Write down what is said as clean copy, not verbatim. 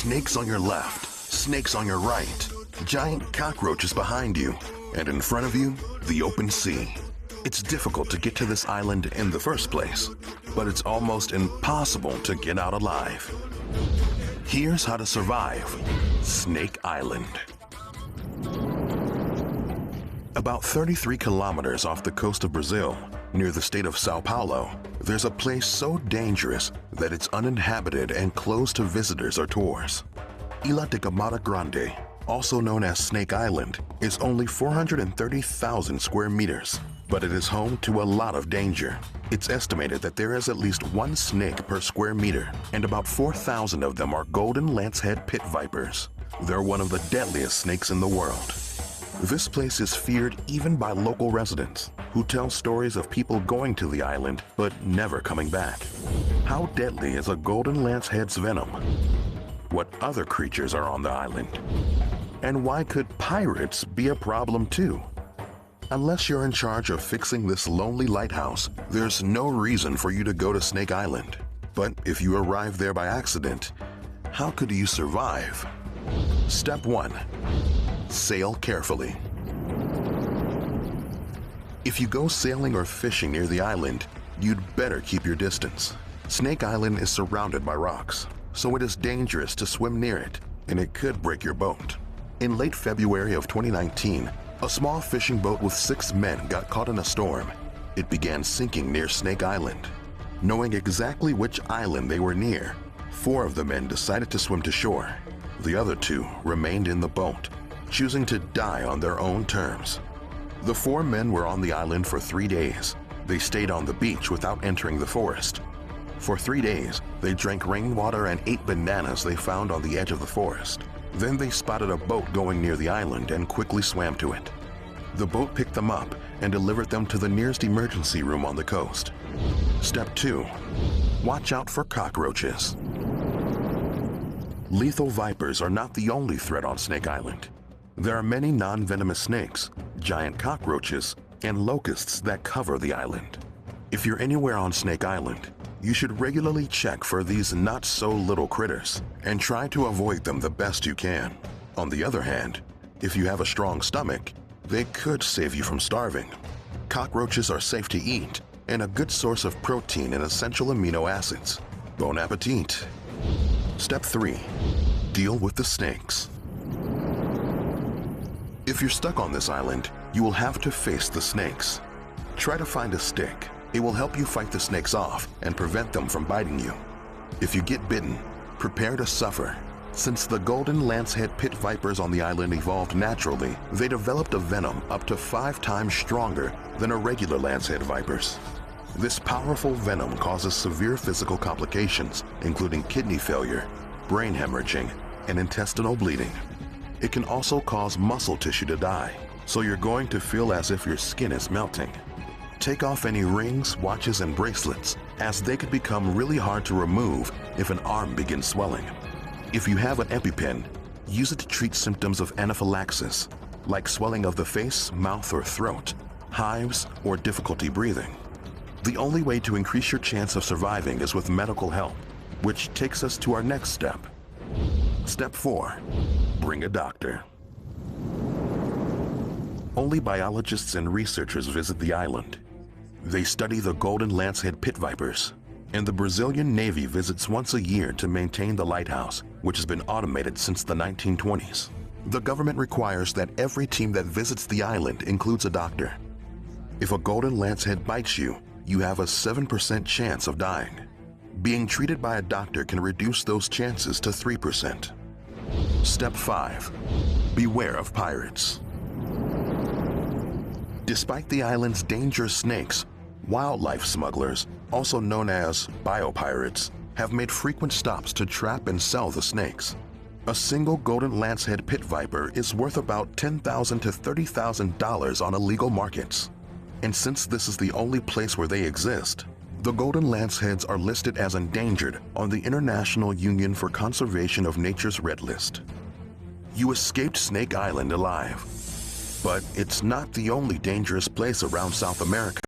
Snakes on your left, snakes on your right, giant cockroaches behind you, and in front of you, the open sea. It's difficult to get to this island in the first place, but it's almost impossible to get out alive. Here's how to survive Snake Island. About 33 kilometers off the coast of Brazil, near the state of Sao Paulo, there's a place so dangerous that it's uninhabited and closed to visitors or tours. Ilha de Camada Grande, also known as Snake Island, is only 430,000 square meters, but it is home to a lot of danger. It's estimated that there is at least one snake per square meter, and about 4,000 of them are golden lancehead pit vipers. They're one of the deadliest snakes in the world. This place is feared even by local residents, who tell stories of people going to the island but never coming back. How deadly is a golden lancehead's venom? What other creatures are on the island? And why could pirates be a problem too? Unless you're in charge of fixing this lonely lighthouse, there's no reason for you to go to Snake Island. But if you arrive there by accident, how could you survive? Step 1. Sail carefully. If you go sailing or fishing near the island, you'd better keep your distance. Snake Island is surrounded by rocks, so it is dangerous to swim near it, and it could break your boat. In late February of 2019, a small fishing boat with 6 men got caught in a storm. It began sinking near Snake Island. Knowing exactly which island they were near, 4 of the men decided to swim to shore. The other 2 remained in the boat, choosing to die on their own terms. The 4 men were on the island for 3 days. They stayed on the beach without entering the forest. For 3 days, they drank rainwater and ate bananas they found on the edge of the forest. Then they spotted a boat going near the island and quickly swam to it. The boat picked them up and delivered them to the nearest emergency room on the coast. Step 2. Watch out for cockroaches. Lethal vipers are not the only threat on Snake Island. There are many non-venomous snakes, giant cockroaches, and locusts that cover the island. If you're anywhere on Snake Island, you should regularly check for these not-so-little critters and try to avoid them the best you can. On the other hand, if you have a strong stomach, they could save you from starving. Cockroaches are safe to eat and a good source of protein and essential amino acids. Bon appetit! Step 3. Deal with the snakes. If you're stuck on this island, you will have to face the snakes. Try to find a stick. It will help you fight the snakes off and prevent them from biting you. If you get bitten, prepare to suffer. Since the golden lancehead pit vipers on the island evolved naturally, they developed a venom up to 5 times stronger than a regular lancehead vipers. This powerful venom causes severe physical complications, including kidney failure, brain hemorrhaging, and intestinal bleeding. It can also cause muscle tissue to die, so you're going to feel as if your skin is melting. Take off any rings, watches, and bracelets, as they could become really hard to remove if an arm begins swelling. If you have an EpiPen, use it to treat symptoms of anaphylaxis, like swelling of the face, mouth, or throat, hives, or difficulty breathing. The only way to increase your chance of surviving is with medical help, which takes us to our next step. Step 4. Bring a doctor. Only biologists and researchers visit the island. They study the golden lancehead pit vipers, and the Brazilian Navy visits once a year to maintain the lighthouse, which has been automated since the 1920s. The government requires that every team that visits the island includes a doctor. If a golden lancehead bites you, you have a 7% chance of dying. Being treated by a doctor can reduce those chances to 3%. Step 5. Beware of pirates. Despite the island's dangerous snakes, wildlife smugglers, also known as biopirates, have made frequent stops to trap and sell the snakes. A single golden lancehead pit viper is worth about $10,000 to $30,000 on illegal markets. And since this is the only place where they exist, the golden lanceheads are listed as endangered on the International Union for Conservation of Nature's Red List. You escaped Snake Island alive, but it's not the only dangerous place around South America.